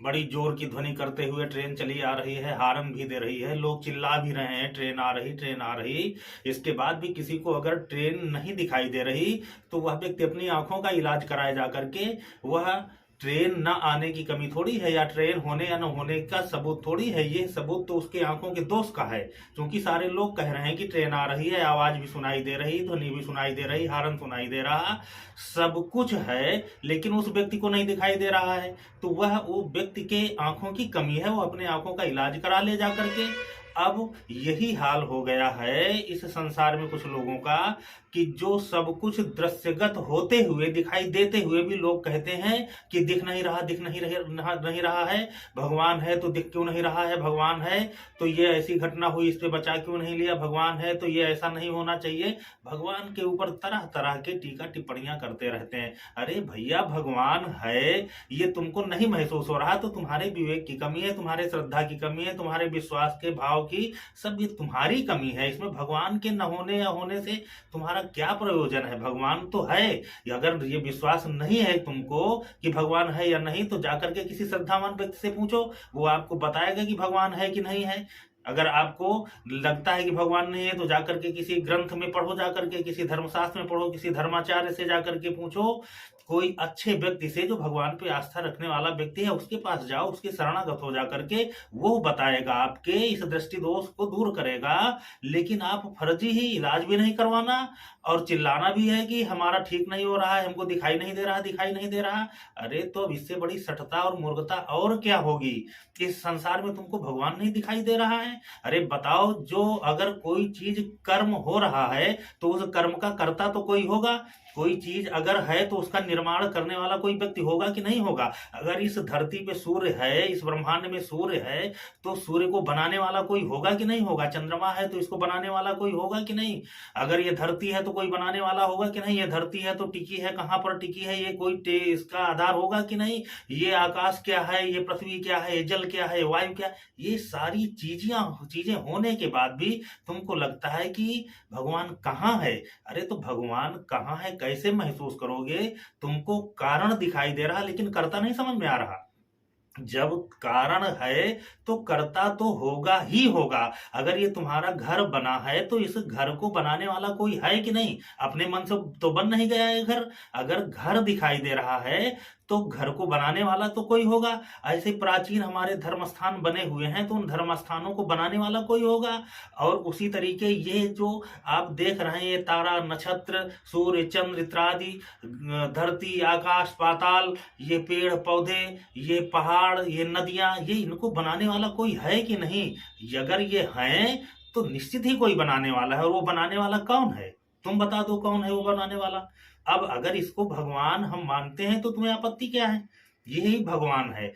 बड़ी जोर की ध्वनि करते हुए ट्रेन चली आ रही है, हार्न भी दे रही है, लोग चिल्ला भी रहे हैं ट्रेन आ रही, ट्रेन आ रही। इसके बाद भी किसी को अगर ट्रेन नहीं दिखाई दे रही तो वह व्यक्ति अपनी आंखों का इलाज कराए जा करके, वह ट्रेन न आने की कमी थोड़ी है या ट्रेन होने या न होने का सबूत थोड़ी है, ये सबूत तो उसके आंखों के दोष का है। क्योंकि सारे लोग कह रहे हैं कि ट्रेन आ रही है, आवाज भी सुनाई दे रही, ध्वनि भी सुनाई दे रही, हार्न सुनाई दे रहा, सब कुछ है, लेकिन उस व्यक्ति को नहीं दिखाई दे रहा है। तो वह वो व्यक्ति के आंखों की कमी है, वो अपने आंखों का इलाज करा ले जा करके। अब यही हाल हो गया है इस संसार में कुछ लोगों का, कि जो सब कुछ दृश्यगत होते हुए, दिखाई देते हुए भी लोग कहते हैं कि दिख नहीं रहा, दिख नहीं रहा है, भगवान है तो दिख क्यों नहीं रहा है, भगवान है तो ये ऐसी घटना हुई, इस पे बचा क्यों नहीं लिया, भगवान है तो ये ऐसा नहीं होना चाहिए। भगवान के ऊपर तरह तरह के टीका टिप्पणियां करते रहते हैं। अरे भैया, भगवान है ये तुमको नहीं महसूस हो रहा तो तुम्हारे विवेक की कमी है, तुम्हारे श्रद्धा की कमी है, तुम्हारे विश्वास के भाव की, सब ये तुम्हारी कमी है। इसमें भगवान के न होने या होने से तुम्हारा क्या प्रयोजन है? भगवान तो है। अगर ये विश्वास नहीं है तुमको कि भगवान है या नहीं, तो जाकर के किसी श्रद्धावान व्यक्ति से पूछो, वो आपको बताएगा कि भगवान है कि नहीं है। अगर आपको लगता है कि भगवान नहीं है तो जाकर के किसी ग्रंथ में पढ़ो, जाकर के किसी धर्मशास्त्र में पढ़ो, किसी धर्माचार्य से जाकर के पूछो, कोई अच्छे व्यक्ति से जो भगवान पे आस्था रखने वाला व्यक्ति है उसके पास जाओ, उसके शरणागत हो जाकर के, वो बताएगा, आपके इस दृष्टि दोष को दूर करेगा। लेकिन आप फर्जी ही इलाज भी नहीं करवाना और चिल्लाना भी है कि हमारा ठीक नहीं हो रहा है, हमको दिखाई नहीं दे रहा, दिखाई नहीं दे रहा। अरे तो अब इससे बड़ी सठता और मूर्खता और क्या होगी? इस संसार में तुमको भगवान नहीं दिखाई दे रहा है? अरे बताओ, जो अगर कोई चीज कर्म हो रहा है तो उस कर्म का कर्ता तो कोई होगा। कोई चीज अगर है तो उसका निर्माण करने वाला कोई व्यक्ति होगा कि नहीं होगा? अगर इस धरती पे सूर्य है, इस ब्रह्मांड में सूर्य है, तो सूर्य को बनाने वाला कोई होगा कि नहीं होगा? चंद्रमा है तो इसको बनाने वाला कोई होगा कि नहीं? अगर ये धरती है तो कोई बनाने वाला होगा कि नहीं? ये धरती है तो टिकी है, कहाँ पर टिकी है, ये कोई इसका आधार होगा कि नहीं? ये आकाश क्या है, ये पृथ्वी क्या है, ये जल क्या है, ये वायु क्या है? ये सारी चीजें होने के बाद भी तुमको लगता है कि भगवान कहाँ है? अरे तो भगवान कहाँ है कैसे महसूस करोगे? तुमको कारण दिखाई दे रहा लेकिन कर्ता नहीं समझ में आ रहा। जब कारण है तो कर्ता तो होगा ही होगा। अगर ये तुम्हारा घर बना है तो इस घर को बनाने वाला कोई है कि नहीं? अपने मन से तो बन नहीं गया है घर। अगर घर दिखाई दे रहा है तो घर को बनाने वाला तो कोई होगा। ऐसे प्राचीन हमारे धर्म स्थान बने हुए हैं तो उन धर्म स्थानों को बनाने वाला कोई होगा। और उसी तरीके ये जो आप देख रहे हैं, ये तारा, नक्षत्र, सूर्य, चंद्र इत्यादि, धरती, आकाश, पाताल, ये पेड़ पौधे, ये पहाड़, ये नदियां, ये इनको बनाने वाला कोई है कि नहीं? अगर ये हैं तो निश्चित ही कोई बनाने वाला है। और वो बनाने वाला कौन है? तुम बता दो कौन है वो बनाने वाला। अब अगर इसको भगवान हम मानते हैं तो तुम्हें आपत्ति क्या है? यही भगवान है।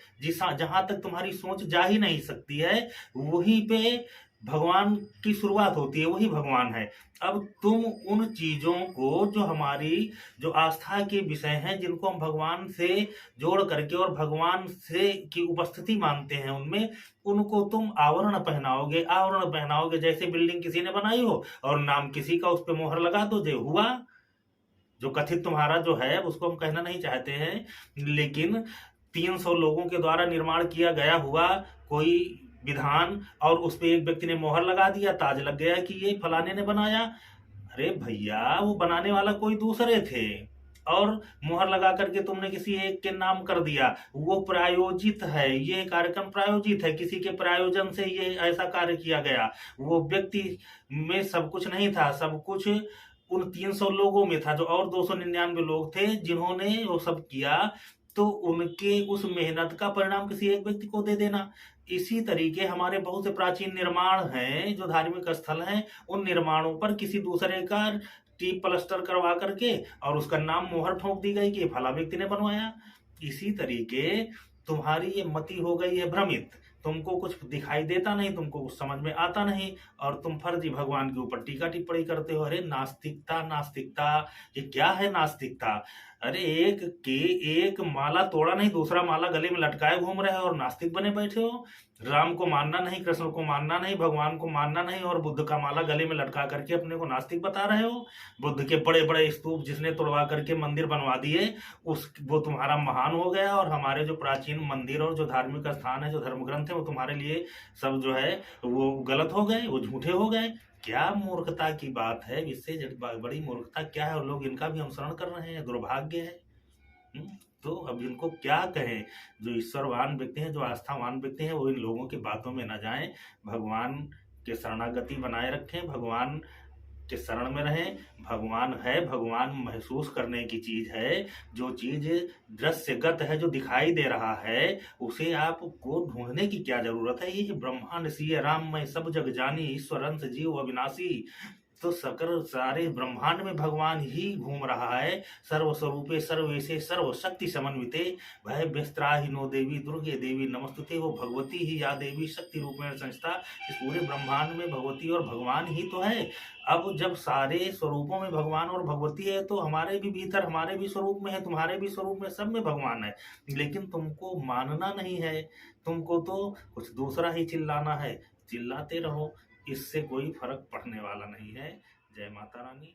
जहां तक तुम्हारी सोच जा ही नहीं सकती है, वहीं पे भगवान की शुरुआत होती है, वही भगवान है। अब तुम उन चीजों को जो हमारी जो आस्था के विषय हैं, जिनको हम भगवान से जोड़ करके और भगवान से की उपस्थिति मानते हैं, उनमें उनको तुम आवरण पहनाओगे। जैसे बिल्डिंग किसी ने बनाई हो और नाम किसी का उस पर मोहर लगा दो, जो हुआ, जो कथित तुम्हारा जो है उसको हम कहना नहीं चाहते हैं, लेकिन 300 लोगों के द्वारा निर्माण किया गया हुआ कोई विधान और उस पे एक व्यक्ति ने मोहर लगा दिया, ताज लग गया कि ये फलाने ने बनाया। अरे भैया, वो बनाने वाला कोई दूसरे थे और मोहर लगा करके तुमने किसी एक के नाम कर दिया। वो प्रायोजित है, ये कार्यक्रम प्रायोजित है, किसी के प्रायोजन से ये ऐसा कार्य किया गया। वो व्यक्ति में सब कुछ नहीं था, सब कुछ उन 300 लोगों में था, जो और 299 लोग थे जिन्होंने वो सब किया। तो उनके उस मेहनत का परिणाम किसी एक व्यक्ति को दे देना। इसी तरीके हमारे बहुत से प्राचीन निर्माण हैं जो धार्मिक स्थल हैं, उन निर्माणों पर किसी दूसरे का टीप प्लास्टर करवा करके और उसका नाम मोहर ठोक दी गई कि फला व्यक्ति ने बनवाया। इसी तरीके तुम्हारी ये मति हो गई है भ्रमित, तुमको कुछ दिखाई देता नहीं, तुमको कुछ समझ में आता नहीं और तुम फर्जी भगवान के ऊपर टीका टिप्पणी करते हो। अरे नास्तिकता, नास्तिकता, ये क्या है नास्तिकता? अरे एक माला तोड़ा नहीं, दूसरा माला गले में लटकाए घूम रहे हो और नास्तिक बने बैठे हो। राम को मानना नहीं, कृष्ण को मानना नहीं, भगवान को मानना नहीं, और बुद्ध का माला गले में लटका करके अपने को नास्तिक बता रहे हो। बुद्ध के बड़े बड़े स्तूप जिसने तोड़वा करके मंदिर बनवा दिए, उस वो तुम्हारा महान हो गया, और हमारे जो प्राचीन मंदिर और जो धार्मिक स्थान है, जो धर्म ग्रंथ है, वो तुम्हारे लिए सब जो है वो गलत हो गए, वो झूठे हो गए। क्या मूर्खता की बात है, इससे बड़ी मूर्खता क्या है, और लोग इनका भी अनुसरण कर रहे हैं, दुर्भाग्य है। हम्म, तो अब इनको क्या कहें। जो ईश्वरवान व्यक्ति हैं, जो आस्थावान व्यक्ति हैं, वो इन लोगों की बातों में न जाएं, भगवान के शरणागति बनाए रखें, भगवान के शरण में रहें। भगवान है, भगवान महसूस करने की चीज है। जो चीज दृश्यगत है, जो दिखाई दे रहा है, उसे आपको ढूंढने की क्या जरूरत है। ये ब्रह्मांड सिय राम मैं सब जग जानी, ईश्वर अंश जीव अविनाशी। तो सकल सारे ब्रह्मांड में भगवान ही घूम रहा है। सर्वस्वरूपे सर्वेशे सर्वशक्ति समन्विते भय व्यस्त्राहिनो देवी दुर्गे देवी नमस्तुते। वो भगवती ही या देवी शक्ति रूपेण संस्था। इस पूरे ब्रह्मांड में भगवती और भगवान ही तो है। अब जब सारे स्वरूपों में भगवान और भगवती है, तो हमारे भी भीतर, हमारे भी स्वरूप में है, तुम्हारे भी स्वरूप में, सब में भगवान है। लेकिन तुमको मानना नहीं है, तुमको तो कुछ दूसरा ही चिल्लाना है। चिल्लाते रहो, इससे कोई फर्क पड़ने वाला नहीं है। जय माता रानी।